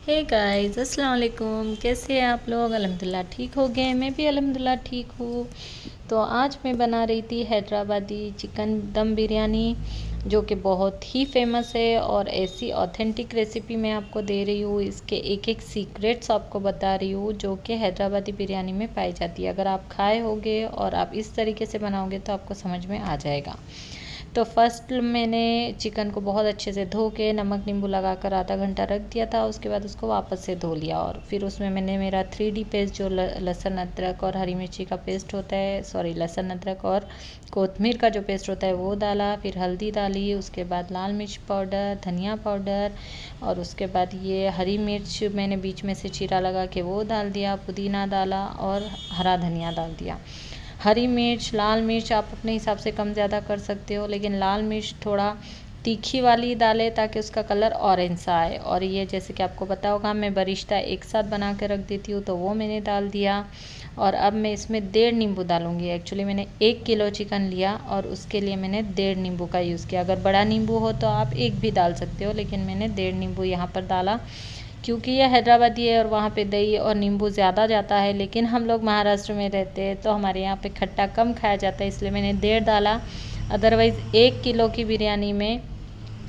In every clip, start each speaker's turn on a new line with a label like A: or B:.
A: Hey guys, अस्सलाम वालेकुम। कैसे हैं आप लोग? अल्हम्दुलिल्लाह ठीक हो गए। मैं भी अल्हम्दुलिल्लाह ठीक हूँ। तो आज मैं बना रही थी हैदराबादी चिकन दम बिरयानी, जो कि बहुत ही फेमस है। और ऐसी ऑथेंटिक रेसिपी मैं आपको दे रही हूँ, इसके एक एक सीक्रेट्स आपको बता रही हूँ जो कि हैदराबादी बिरयानी में पाई जाती है। अगर आप खाए होगे और आप इस तरीके से बनाओगे तो आपको समझ में आ जाएगा। तो फर्स्ट मैंने चिकन को बहुत अच्छे से धो के नमक नींबू लगा कर आधा घंटा रख दिया था। उसके बाद उसको वापस से धो लिया और फिर उसमें मैंने मेरा 3D पेस्ट जो लहसुन अदरक और हरी मिर्ची का पेस्ट होता है, सॉरी लहसुन अदरक और कोतमीर का जो पेस्ट होता है वो डाला। फिर हल्दी डाली, उसके बाद लाल मिर्च पाउडर, धनिया पाउडर, और उसके बाद ये हरी मिर्च मैंने बीच में से चीरा लगा के वो डाल दिया, पुदीना डाला और हरा धनिया डाल दिया। हरी मिर्च लाल मिर्च आप अपने हिसाब से कम ज़्यादा कर सकते हो, लेकिन लाल मिर्च थोड़ा तीखी वाली डालें ताकि उसका कलर ऑरेंज सा आए। और ये जैसे कि आपको पता होगा मैं बरिश्ता एक साथ बना के रख देती हूँ, तो वो मैंने डाल दिया। और अब मैं इसमें 1.5 नींबू डालूँगी। एक्चुअली मैंने 1 किलो चिकन लिया और उसके लिए मैंने 1.5 नींबू का यूज़ किया। अगर बड़ा नींबू हो तो आप एक भी डाल सकते हो, लेकिन मैंने 1.5 नींबू यहाँ पर डाला क्योंकि ये हैदराबादी है और वहाँ पे दही और नींबू ज़्यादा जाता है। लेकिन हम लोग महाराष्ट्र में रहते हैं तो हमारे यहाँ पे खट्टा कम खाया जाता है, इसलिए मैंने 1.5 डाला। अदरवाइज़ 1 किलो की बिरयानी में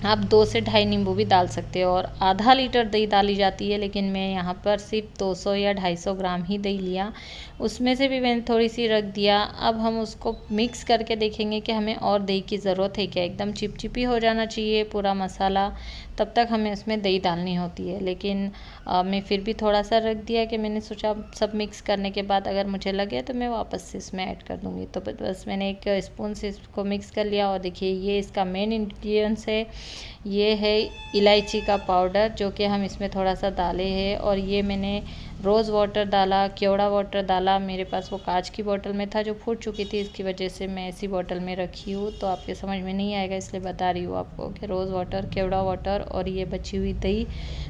A: आप 2 से ढाई नींबू भी डाल सकते हो। और आधा लीटर दही डाली जाती है, लेकिन मैं यहाँ पर सिर्फ 200 या 250 ग्राम ही दही लिया। उसमें से भी मैंने थोड़ी सी रख दिया। अब हम उसको मिक्स करके देखेंगे कि हमें और दही की ज़रूरत है क्या। एकदम चिपचिपी हो जाना चाहिए पूरा मसाला, तब तक हमें उसमें दही डालनी होती है। लेकिन मैं फिर भी थोड़ा सा रख दिया कि मैंने सोचा सब मिक्स करने के बाद अगर मुझे लगे तो मैं वापस से इसमें ऐड कर दूँगी। तो बस मैंने एक स्पून से इसको मिक्स कर लिया। और देखिए ये इसका मेन इंग्रेडिएंट्स है, ये है इलायची का पाउडर जो कि हम इसमें थोड़ा सा डाले हैं। और ये मैंने रोज़ वाटर डाला, केवड़ा वाटर डाला। मेरे पास वो कांच की बोतल में था जो फूट चुकी थी, इसकी वजह से मैं ऐसी बोतल में रखी हूँ। तो आपके समझ में नहीं आएगा इसलिए बता रही हूँ आपको कि रोज़ वाटर, केवड़ा वाटर और ये बची हुई दही।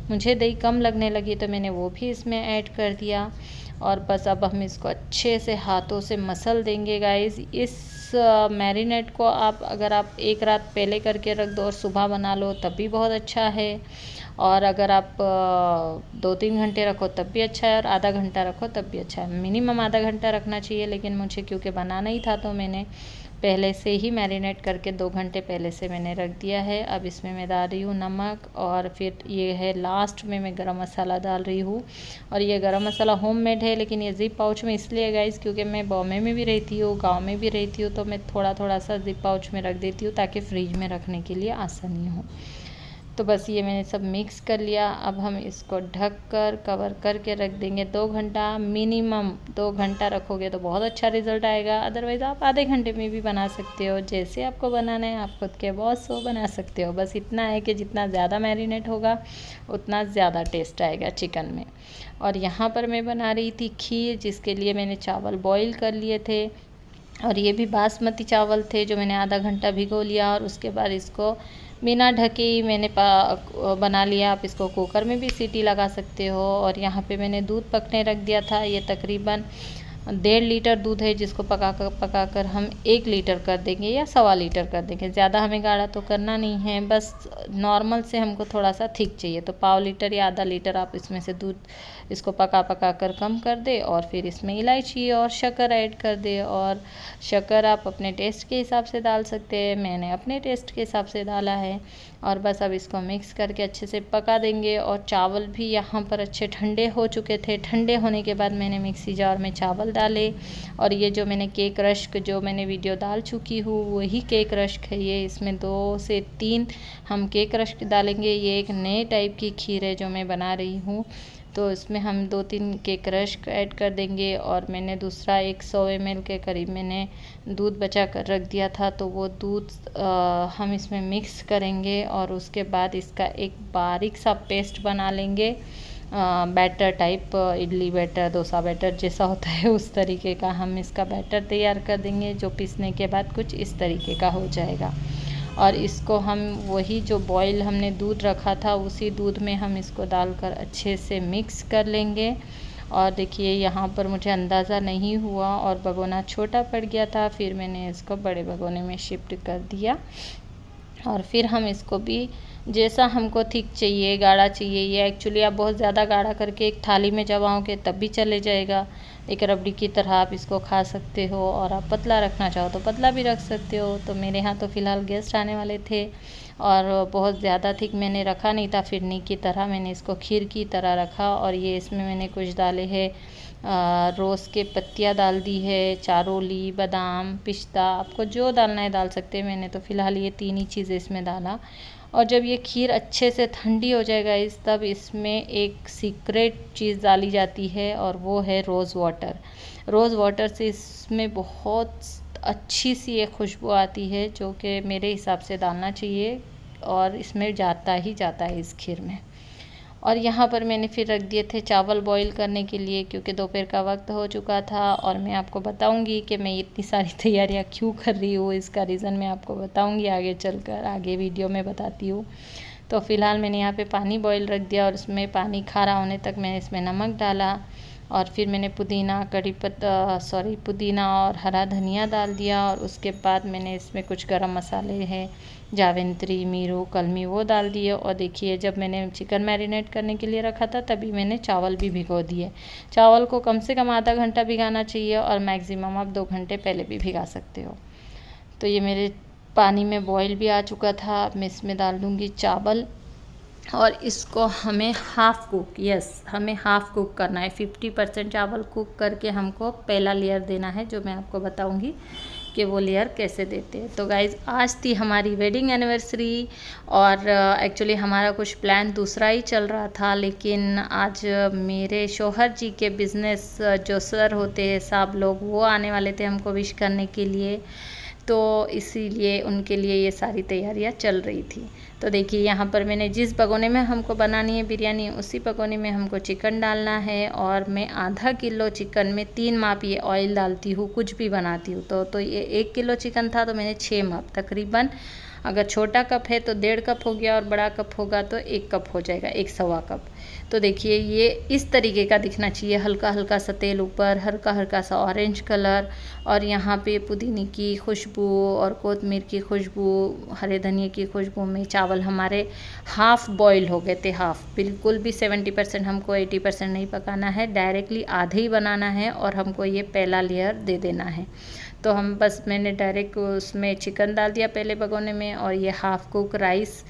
A: मुझे दही कम लगने लगी तो मैंने वो भी इसमें ऐड कर दिया। और बस अब हम इसको अच्छे से हाथों से मसल देंगे गाइस। इस मैरिनेट को आप अगर आप एक रात पहले करके रख दो और सुबह बना लो तब भी बहुत अच्छा है। और अगर आप 2-3 घंटे रखो तब भी अच्छा है, और आधा घंटा रखो तब भी अच्छा है। मिनिमम आधा घंटा रखना चाहिए, लेकिन मुझे क्योंकि बनाना ही था तो मैंने पहले से ही मैरिनेट करके 2 घंटे पहले से मैंने रख दिया है। अब इसमें मैं डाल रही हूँ नमक, और फिर ये है लास्ट में मैं गरम मसाला डाल रही हूँ। और ये गरम मसाला होममेड है, लेकिन ये ज़िप पाउच में इसलिए गाइस क्योंकि मैं बॉम्बे में भी रहती हूँ, गांव में भी रहती हूँ, तो मैं थोड़ा थोड़ा सा ज़िप पाउच में रख देती हूँ ताकि फ्रिज में रखने के लिए आसानी हो। तो बस ये मैंने सब मिक्स कर लिया। अब हम इसको ढक कर कवर करके रख देंगे 2 घंटा। मिनिमम 2 घंटा रखोगे तो बहुत अच्छा रिज़ल्ट आएगा। अदरवाइज़ आप आधे घंटे में भी बना सकते हो, जैसे आपको बनाना है। आप खुद के बॉस हो, बना सकते हो। बस इतना है कि जितना ज़्यादा मैरिनेट होगा उतना ज़्यादा टेस्ट आएगा चिकन में। और यहाँ पर मैं बना रही थी खीर, जिसके लिए मैंने चावल बॉईल कर लिए थे। और ये भी बासमती चावल थे जो मैंने आधा घंटा भिगो लिया। और उसके बाद इसको बिना ढके ही मैंने बना लिया। आप इसको कुकर में भी सीटी लगा सकते हो। और यहाँ पे मैंने दूध पकने रख दिया था। ये तकरीबन 1.5 लीटर दूध है, जिसको पका कर हम 1 लीटर कर देंगे या 1.25 लीटर कर देंगे। ज़्यादा हमें गाढ़ा तो करना नहीं है, बस नॉर्मल से हमको थोड़ा सा थिक चाहिए। तो 1/4 लीटर या आधा लीटर आप इसमें से दूध इसको पका कर कम कर दे। और फिर इसमें इलायची और शक्कर ऐड कर दे। और शक्कर आप अपने टेस्ट के हिसाब से डाल सकते हैं, मैंने अपने टेस्ट के हिसाब से डाला है। और बस अब इसको मिक्स करके अच्छे से पका देंगे। और चावल भी यहाँ पर अच्छे ठंडे हो चुके थे। ठंडे होने के बाद मैंने मिक्सी जार में चावल डाले। और ये जो मैंने केक रश्क जो मैंने वीडियो डाल चुकी हूँ वही केक रश्क है ये। इसमें 2 से 3 हम केक रश्क डालेंगे। ये एक नए टाइप की खीर है जो मैं बना रही हूँ, तो इसमें हम 2-3 केक रश्क ऐड कर देंगे। और मैंने दूसरा 100 ml के करीब मैंने दूध बचा कर रख दिया था, तो वो दूध हम इसमें मिक्स करेंगे। और उसके बाद इसका एक बारीक सा पेस्ट बना लेंगे, batter type, idli batter, dosa batter जैसा होता है उस तरीके का हम इसका बैटर तैयार कर देंगे, जो पीसने के बाद कुछ इस तरीके का हो जाएगा। और इसको हम वही जो बॉयल हमने दूध रखा था उसी दूध में हम इसको डालकर अच्छे से मिक्स कर लेंगे। और देखिए यहाँ पर मुझे अंदाज़ा नहीं हुआ और भगोना छोटा पड़ गया था, फिर मैंने इसको बड़े भगोने में शिफ्ट कर दिया। और फिर हम इसको भी जैसा हमको थिक चाहिए, गाढ़ा चाहिए, ये एक्चुअली आप बहुत ज़्यादा गाढ़ा करके एक थाली में जमाओगे तब भी चले जाएगा। एक रबड़ी की तरह आप इसको खा सकते हो, और आप पतला रखना चाहो तो पतला भी रख सकते हो। तो मेरे यहाँ तो फ़िलहाल गेस्ट आने वाले थे और बहुत ज़्यादा थिक मैंने रखा नहीं था फिरनी की तरह, मैंने इसको खीर की तरह रखा। और ये इसमें मैंने कुछ डाले हैं, रोज़ के पत्तियाँ डाल दी है, चारोली, बादाम, पिस्ता, आपको जो डालना है डाल सकते हैं। मैंने तो फ़िलहाल ये 3 ही चीज़ें इसमें डाला। और जब ये खीर अच्छे से ठंडी हो जाएगा तब इसमें एक सीक्रेट चीज़ डाली जाती है, और वो है रोज़ वाटर। रोज़ वाटर से इसमें बहुत अच्छी सी एक खुशबू आती है, जो कि मेरे हिसाब से डालना चाहिए, और इसमें जाता ही जाता है इस खीर में। और यहाँ पर मैंने फिर रख दिए थे चावल बॉईल करने के लिए, क्योंकि दोपहर का वक्त हो चुका था। और मैं आपको बताऊंगी कि मैं इतनी सारी तैयारियाँ क्यों कर रही हूँ, इसका रीज़न मैं आपको बताऊंगी आगे चलकर, आगे वीडियो में बताती हूँ। तो फ़िलहाल मैंने यहाँ पे पानी बॉईल रख दिया, और उसमें पानी खारा होने तक मैंने इसमें नमक डाला। और फिर मैंने पुदीना और हरा धनिया डाल दिया। और उसके बाद मैंने इसमें कुछ गरम मसाले हैं, जावित्री, मीरू, कलमी, वो डाल दिए। और देखिए, जब मैंने चिकन मैरिनेट करने के लिए रखा था तभी मैंने चावल भी भिगो दिए। चावल को कम से कम आधा घंटा भिगाना चाहिए, और मैक्सिमम आप 2 घंटे पहले भी भिगा सकते हो। तो ये मेरे पानी में बॉईल भी आ चुका था। अब मैं इसमें डाल दूँगी चावल, और इसको हमें हाफ़ कुक करना है। 50% चावल कुक करके हमको पहला लेयर देना है, जो मैं आपको बताऊंगी कि वो लेयर कैसे देते हैं। तो गाइज़, आज थी हमारी वेडिंग एनिवर्सरी, और एक्चुअली हमारा कुछ प्लान दूसरा ही चल रहा था, लेकिन आज मेरे शौहर जी के बिज़नेस जो सर होते हैं साहब लोग, वो आने वाले थे हमको विश करने के लिए। तो इसीलिए उनके लिए ये सारी तैयारियां चल रही थी। तो देखिए, यहाँ पर मैंने जिस भगोने में हमको बनानी है बिरयानी, उसी भगोने में हमको चिकन डालना है। और मैं आधा किलो चिकन में 3 माप ये ऑयल डालती हूँ, कुछ भी बनाती हूँ। तो ये 1 किलो चिकन था तो मैंने 6 माप तकरीबन, अगर छोटा कप है तो 1.5 कप हो गया, और बड़ा कप होगा तो 1 कप हो जाएगा, 1 सवा कप। तो देखिए, ये इस तरीके का दिखना चाहिए, हल्का हल्का सा तेल ऊपर, हल्का हल्का सा ऑरेंज कलर, और यहाँ पे पुदीने की खुशबू और कोतमीर की खुशबू, हरे धनिए की खुशबू में चावल हमारे हाफ़ बॉईल हो गए थे। हाफ़, बिल्कुल भी 70%, हमको 80% नहीं पकाना है, डायरेक्टली आधे ही बनाना है, और हमको ये पहला लेयर दे देना है। तो मैंने डायरेक्ट उसमें चिकन डाल दिया पहले भगोने में, और ये हाफ़ कुक राइस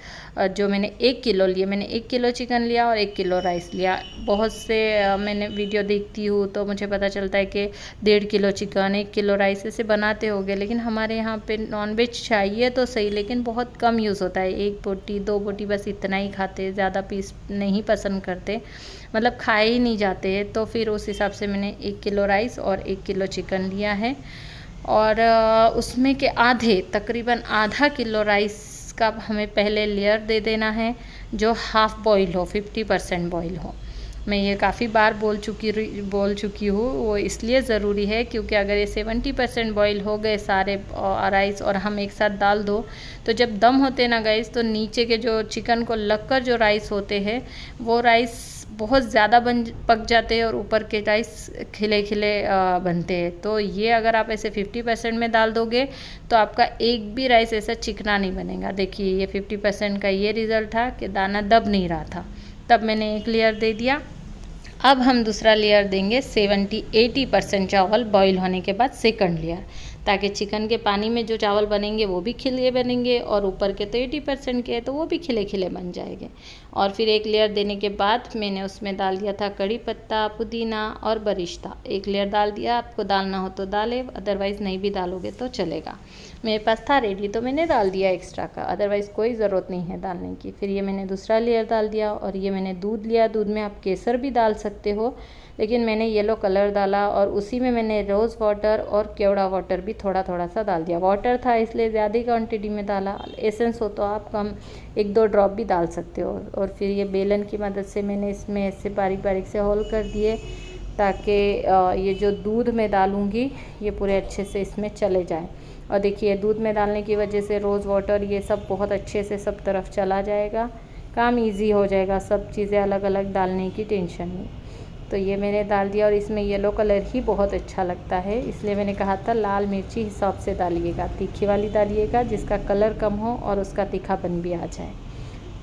A: जो मैंने 1 किलो लिए, मैंने 1 किलो चिकन लिया और 1 किलो राइस लिया। बहुत से मैंने वीडियो देखती हूँ तो मुझे पता चलता है कि 1.5 किलो चिकन, 1 किलो राइस ऐसे बनाते होंगे, लेकिन हमारे यहाँ पे नॉनवेज चाहिए तो सही, लेकिन बहुत कम यूज़ होता है। 1 बोटी 2 बोटी बस इतना ही खाते, ज़्यादा पीस नहीं पसंद करते, मतलब खाए ही नहीं जाते हैं। तो फिर उस हिसाब से मैंने 1 किलो राइस और 1 किलो चिकन लिया है। और उसमें के तकरीबन आधा किलो राइस का हमें पहले लेयर दे देना है, जो हाफ़ बॉईल हो, 50% बॉईल हो। मैं ये काफ़ी बार बोल चुकी हूँ, वो इसलिए ज़रूरी है क्योंकि अगर ये 70% बॉईल हो गए सारे राइस और हम एक साथ डाल दो, तो जब दम होते ना गाइस, तो नीचे के जो चिकन को लगकर जो राइस होते हैं वो राइस बहुत ज़्यादा पक जाते हैं, और ऊपर के राइस खिले खिले बनते हैं। तो ये अगर आप ऐसे 50% में डाल दोगे तो आपका एक भी राइस ऐसा चिकना नहीं बनेगा। देखिए, ये 50% का ये रिज़ल्ट था कि दाना दब नहीं रहा था। तब मैंने एक लेयर दे दिया। अब हम दूसरा लेयर देंगे 70-80% चावल बॉईल होने के बाद, सेकंड लेयर, ताकि चिकन के पानी में जो चावल बनेंगे वो भी खिले बनेंगे, और ऊपर के तो 80% के हैं तो वो भी खिले खिले बन जाएंगे। और फिर एक लेयर देने के बाद मैंने उसमें डाल दिया था कड़ी पत्ता, पुदीना और बरिश्ता। एक लेयर डाल दिया, आपको डालना हो तो डालें, अदरवाइज़ नहीं भी डालोगे तो चलेगा। मेरे पास था रेडी तो मैंने डाल दिया एक्स्ट्रा का, अदरवाइज़ कोई ज़रूरत नहीं है डालने की। फिर ये मैंने दूसरा लेयर डाल दिया, और ये मैंने दूध लिया, दूध में आप केसर भी डाल सकते हो, लेकिन मैंने येलो कलर डाला, और उसी में मैंने रोज़ वाटर और केवड़ा वाटर भी थोड़ा थोड़ा सा डाल दिया। वाटर था इसलिए ज़्यादा क्वांटिटी में डाला, एसेंस हो तो आप कम 1-2 ड्रॉप भी डाल सकते हो। और फिर ये बेलन की मदद से मैंने इसमें ऐसे बारीक बारीक से होल कर दिए, ताकि ये जो दूध में डालूँगी ये पूरे अच्छे से इसमें चले जाए। और देखिए, दूध में डालने की वजह से रोज़ वाटर ये सब बहुत अच्छे से सब तरफ चला जाएगा, काम इजी हो जाएगा, सब चीज़ें अलग अलग डालने की टेंशन नहीं। तो ये मैंने डाल दिया, और इसमें येलो कलर ही बहुत अच्छा लगता है, इसलिए मैंने कहा था लाल मिर्ची हिसाब से डालिएगा, तीखी वाली डालिएगा जिसका कलर कम हो और उसका तीखापन भी आ जाए।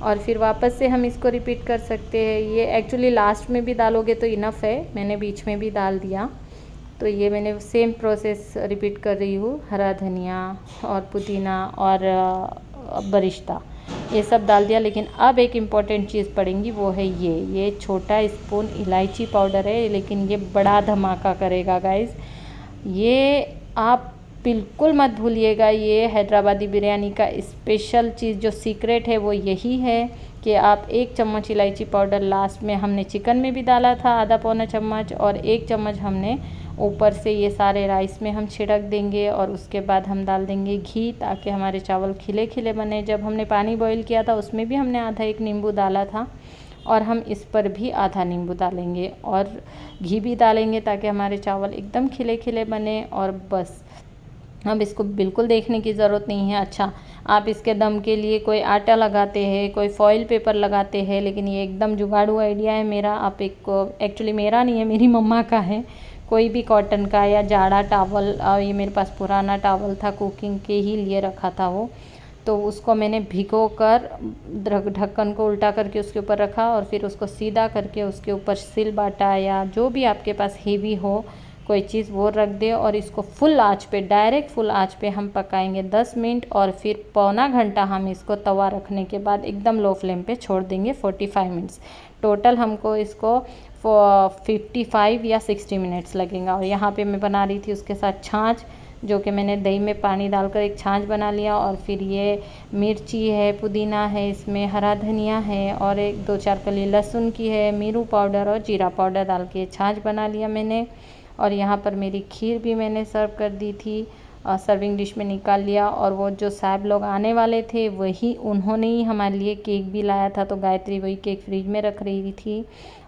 A: और फिर वापस से हम इसको रिपीट कर सकते हैं। ये एक्चुअली लास्ट में भी डालोगे तो इनफ है, मैंने बीच में भी डाल दिया। तो ये मैंने सेम प्रोसेस रिपीट कर रही हूँ। हरा धनिया और पुदीना और बरिश्ता ये सब डाल दिया। लेकिन अब एक इम्पॉर्टेंट चीज़ पड़ेगी, वो है ये छोटा स्पून इलायची पाउडर है, लेकिन ये बड़ा धमाका करेगा गाइस। ये आप बिल्कुल मत भूलिएगा। ये हैदराबादी बिरयानी का स्पेशल चीज़ जो सीक्रेट है वो यही है कि आप 1 चम्मच इलायची पाउडर लास्ट में, हमने चिकन में भी डाला था आधा पौना चम्मच, और 1 चम्मच हमने ऊपर से ये सारे राइस में हम छिड़क देंगे। और उसके बाद हम डाल देंगे घी, ताकि हमारे चावल खिले खिले बने। जब हमने पानी बॉईल किया था उसमें भी हमने आधा 1 नींबू डाला था, और हम इस पर भी आधा नींबू डालेंगे और घी भी डालेंगे, ताकि हमारे चावल एकदम खिले खिले बने। और बस अब इसको बिल्कुल देखने की ज़रूरत नहीं है। अच्छा, आप इसके दम के लिए कोई आटा लगाते हैं, कोई फॉइल पेपर लगाते हैं, लेकिन ये एकदम जुगाड़ू आइडिया है मेरा। आप एक्चुअली मेरा नहीं है, मेरी मम्मा का है। कोई भी कॉटन का या जाड़ा टावल, ये मेरे पास पुराना टावल था, कुकिंग के ही लिए रखा था वो, तो उसको मैंने भिगो कर ढक्कन को उल्टा करके उसके ऊपर रखा, और फिर उसको सीधा करके उसके ऊपर सिल बाटा या जो भी आपके पास हेवी हो कोई चीज़ वो रख दे। और इसको फुल आंच पे, डायरेक्ट फुल आंच पे हम पकाएंगे 10 मिनट, और फिर पौना घंटा हम इसको तवा रखने के बाद एकदम लो फ्लेम पे छोड़ देंगे 45 मिनट्स। टोटल हमको इसको 55 या 60 मिनट्स लगेगा। और यहाँ पे मैं बना रही थी उसके साथ छाछ, जो कि मैंने दही में पानी डालकर एक छाछ बना लिया। और फिर ये मिर्ची है, पुदीना है, इसमें हरा धनिया है, और 1-2-4 कली लहसुन की है, मिर्च पाउडर और जीरा पाउडर डाल के छाछ बना लिया मैंने। और यहाँ पर मेरी खीर भी मैंने सर्व कर दी थी, सर्विंग डिश में निकाल लिया। और वो जो साहब लोग आने वाले थे वही, उन्होंने ही हमारे लिए केक भी लाया था, तो गायत्री वही केक फ्रिज में रख रही थी।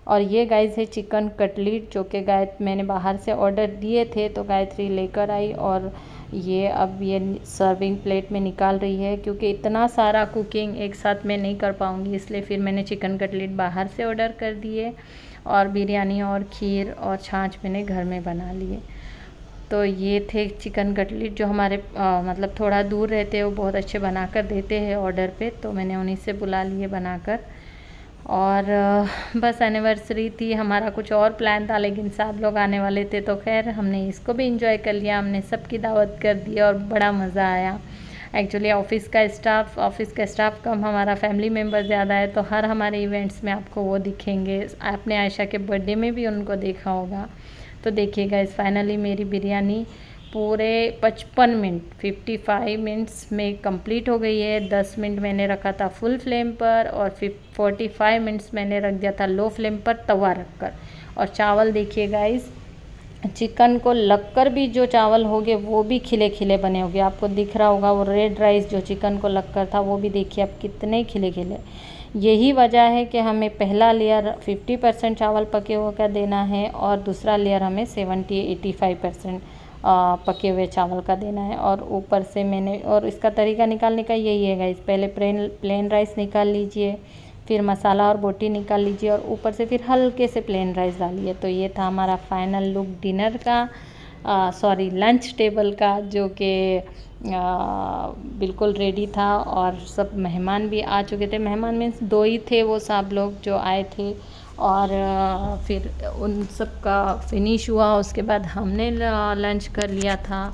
A: और ये गाइस है चिकन कटलेट, जो कि मैंने बाहर से ऑर्डर दिए थे, तो गायत्री लेकर आई। और ये अब ये सर्विंग प्लेट में निकाल रही है, क्योंकि इतना सारा कुकिंग एक साथ मैं नहीं कर पाऊँगी, इसलिए फिर मैंने चिकन कटलेट बाहर से ऑर्डर कर दिए, और बिरयानी और खीर और छाछ मैंने घर में बना लिए। तो ये थे चिकन कटलेट, जो हमारे मतलब थोड़ा दूर रहते हैं, वो बहुत अच्छे बना कर देते हैं ऑर्डर पे, तो मैंने उन्हीं से बुला लिए बनाकर। और बस एनिवर्सरी थी, हमारा कुछ और प्लान था, लेकिन साहब लोग आने वाले थे, तो खैर हमने इसको भी इंजॉय कर लिया। हमने सबकी दावत कर दी और बड़ा मज़ा आया। एक्चुअली ऑफ़िस का स्टाफ कम, हमारा फैमिली मेम्बर ज़्यादा है, तो हर हमारे इवेंट्स में आपको वो दिखेंगे। आपने आयशा के बर्थडे में भी उनको देखा होगा। तो देखिएगा, इस फाइनली मेरी बिरयानी पूरे 55 मिनट 55 मिनट्स में कंप्लीट हो गई है। 10 मिनट मैंने रखा था फुल फ्लेम पर, और फिर 45 मिनट्स मैंने रख दिया था लो फ्लेम पर तवा रख कर। और चावल देखिए गाइस, चिकन को लगकर भी जो चावल होंगे वो भी खिले खिले बने होंगे। आपको दिख रहा होगा वो रेड राइस जो चिकन को लगकर था, वो भी देखिए आप कितने खिले खिले। यही वजह है कि हमें पहला लेयर 50% चावल पके हुए का देना है, और दूसरा लेयर हमें 70-85% पके हुए चावल का देना है। और ऊपर से मैंने, और इसका तरीका निकालने का यही है गाइस, पहले प्लेन राइस निकाल लीजिए, फिर मसाला और बोटी निकाल लीजिए, और ऊपर से फिर हल्के से प्लेन राइस डालिए। तो ये था हमारा फाइनल लुक डिनर का, लंच टेबल का, जो कि बिल्कुल रेडी था। और सब मेहमान भी आ चुके थे। मेहमान मीन्स 2 ही थे वो सब लोग जो आए थे। और फिर उन सब का फिनिश हुआ, उसके बाद हमने लंच कर लिया था।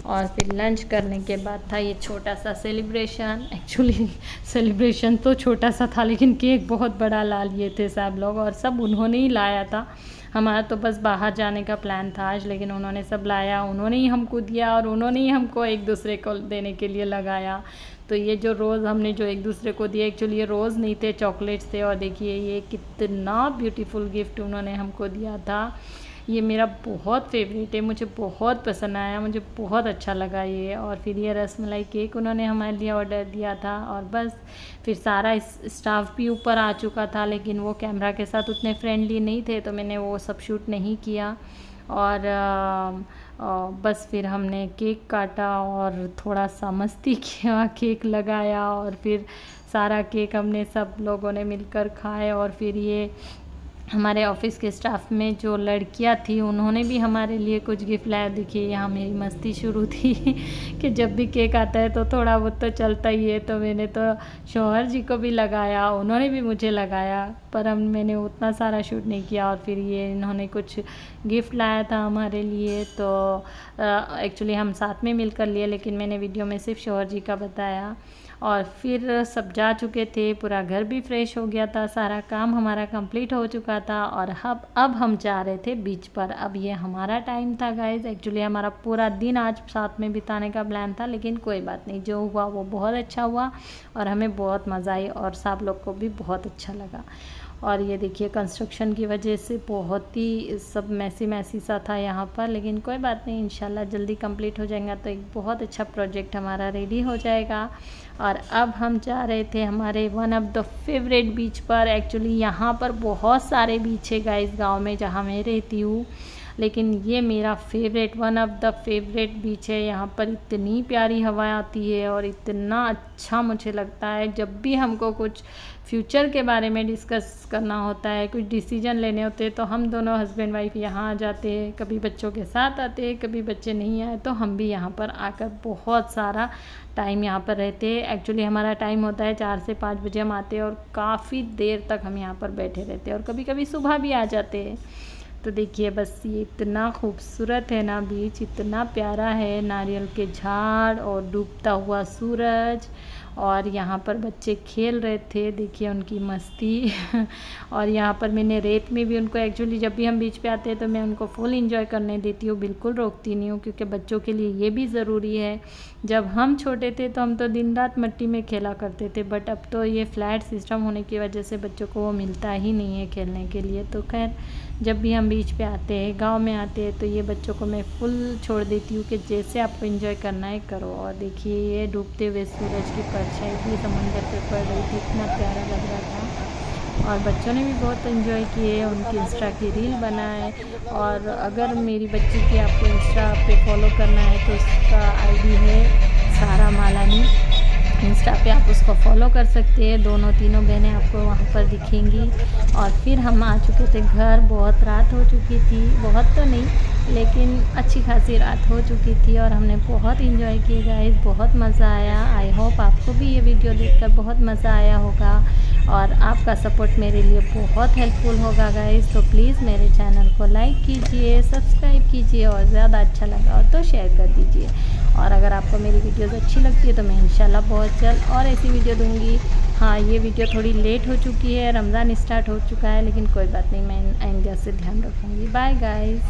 A: और फिर लंच करने के बाद था ये छोटा सा सेलिब्रेशन। एक्चुअली सेलिब्रेशन तो छोटा सा था, लेकिन केक बहुत बड़ा ला लिए थे सब लोग, और सब उन्होंने ही लाया था। हमारा तो बस बाहर जाने का प्लान था आज, लेकिन उन्होंने सब लाया, उन्होंने ही हमको दिया, और उन्होंने ही हमको एक दूसरे को देने के लिए लगाया। तो ये जो रोज़ हमने जो एक दूसरे को दिए, एक्चुअली ये रोज़ नहीं थे, चॉकलेट्स थे। और देखिए ये कितना ब्यूटीफुल गिफ्ट उन्होंने हमको दिया था। ये मेरा बहुत फेवरेट है, मुझे बहुत पसंद आया, मुझे बहुत अच्छा लगा ये। और फिर ये रसमलाई केक उन्होंने हमारे लिए ऑर्डर दिया था। और बस फिर सारा स्टाफ भी ऊपर आ चुका था, लेकिन वो कैमरा के साथ उतने फ्रेंडली नहीं थे, तो मैंने वो सब शूट नहीं किया। और बस फिर हमने केक काटा और थोड़ा सा मस्ती किया, केक लगाया, और फिर सारा केक हमने सब लोगों ने मिलकर खाए। और फिर ये हमारे ऑफिस के स्टाफ में जो लड़कियां थी उन्होंने भी हमारे लिए कुछ गिफ्ट लाया। देखिए यहाँ मेरी मस्ती शुरू थी कि जब भी केक आता है तो थोड़ा बहुत तो चलता ही है, तो मैंने तो शौहर जी को भी लगाया, उन्होंने भी मुझे लगाया, पर मैंने उतना सारा शूट नहीं किया। और फिर ये इन्होंने कुछ गिफ्ट लाया था हमारे लिए, तो एक्चुअली हम साथ में मिलकर लिए, लेकिन मैंने वीडियो में सिर्फ शौहर जी का बताया। और फिर सब जा चुके थे, पूरा घर भी फ्रेश हो गया था, सारा काम हमारा कंप्लीट हो चुका था। और अब हम जा रहे थे बीच पर। अब ये हमारा टाइम था गाइस, एक्चुअली हमारा पूरा दिन आज साथ में बिताने का प्लान था, लेकिन कोई बात नहीं, जो हुआ वो बहुत अच्छा हुआ और हमें बहुत मज़ा आई और सब लोग को भी बहुत अच्छा लगा। और ये देखिए कंस्ट्रक्शन की वजह से बहुत ही सब मैसी सा था यहाँ पर, लेकिन कोई बात नहीं, इंशाल्लाह जल्दी कंप्लीट हो जाएगा तो एक बहुत अच्छा प्रोजेक्ट हमारा रेडी हो जाएगा। और अब हम जा रहे थे हमारे वन ऑफ द फेवरेट बीच पर। एक्चुअली यहाँ पर बहुत सारे बीच है गाइस गाँव में जहाँ मैं रहती हूँ, लेकिन ये मेरा favourite one of the favourite beach है। यहाँ पर इतनी प्यारी हवा आती है और इतना अच्छा मुझे लगता है। जब भी हमको कुछ फ्यूचर के बारे में डिस्कस करना होता है, कुछ डिसीजन लेने होते हैं, तो हम दोनों हस्बैंड वाइफ यहाँ आ जाते हैं। कभी बच्चों के साथ आते हैं, कभी बच्चे नहीं आए तो हम भी यहाँ पर आकर बहुत सारा टाइम यहाँ पर रहते हैं। एक्चुअली हमारा टाइम होता है 4 से 5 बजे हम आते हैं और काफ़ी देर तक हम यहाँ पर बैठे रहते हैं और कभी कभी सुबह भी आ जाते हैं। तो देखिए बस ये इतना खूबसूरत है ना बीच, इतना प्यारा है, नारियल के झाड़ और डूबता हुआ सूरज, और यहाँ पर बच्चे खेल रहे थे, देखिए उनकी मस्ती और यहाँ पर मैंने रेत में भी उनको, एक्चुअली जब भी हम बीच पे आते हैं तो मैं उनको फुल एंजॉय करने देती हूँ, बिल्कुल रोकती नहीं हूँ, क्योंकि बच्चों के लिए ये भी ज़रूरी है। जब हम छोटे थे तो हम तो दिन रात मिट्टी में खेला करते थे, बट अब तो ये फ्लैट सिस्टम होने की वजह से बच्चों को वो मिलता ही नहीं है खेलने के लिए। तो खैर जब भी हम बीच पे आते हैं, गांव में आते हैं, तो ये बच्चों को मैं फुल छोड़ देती हूँ कि जैसे आपको एंजॉय करना है करो। और देखिए ये डूबते हुए सूरज की परछाई भी समंदर पे पड़ रही थी, इतना प्यारा लग रहा था। और बच्चों ने भी बहुत एंजॉय किए, उनकी इंस्टा की रील बनाए। और अगर मेरी बच्ची की आपको इंस्टा पे फॉलो करना है तो उसका आईडी है सारा मालानी, इंस्टा पे आप उसको फॉलो कर सकते हैं। दोनों तीनों बहनें आपको वहाँ पर दिखेंगी। और फिर हम आ चुके थे घर, बहुत रात हो चुकी थी, बहुत तो नहीं लेकिन अच्छी खासी रात हो चुकी थी और हमने बहुत इंजॉय किया गाइस, बहुत मज़ा आया। आई होप आपको भी ये वीडियो देखकर बहुत मज़ा आया होगा और आपका सपोर्ट मेरे लिए बहुत हेल्पफुल होगा गाइस। तो प्लीज़ मेरे चैनल को लाइक कीजिए, सब्सक्राइब कीजिए और ज़्यादा अच्छा लगा और तो शेयर कर दीजिए। और अगर आपको मेरी वीडियोस अच्छी लगती है तो मैं इंशाल्लाह बहुत जल्द और ऐसी वीडियो दूंगी। हाँ ये वीडियो थोड़ी लेट हो चुकी है, रमज़ान स्टार्ट हो चुका है, लेकिन कोई बात नहीं, मैं आइंदा से ध्यान रखूँगी। Bye guys.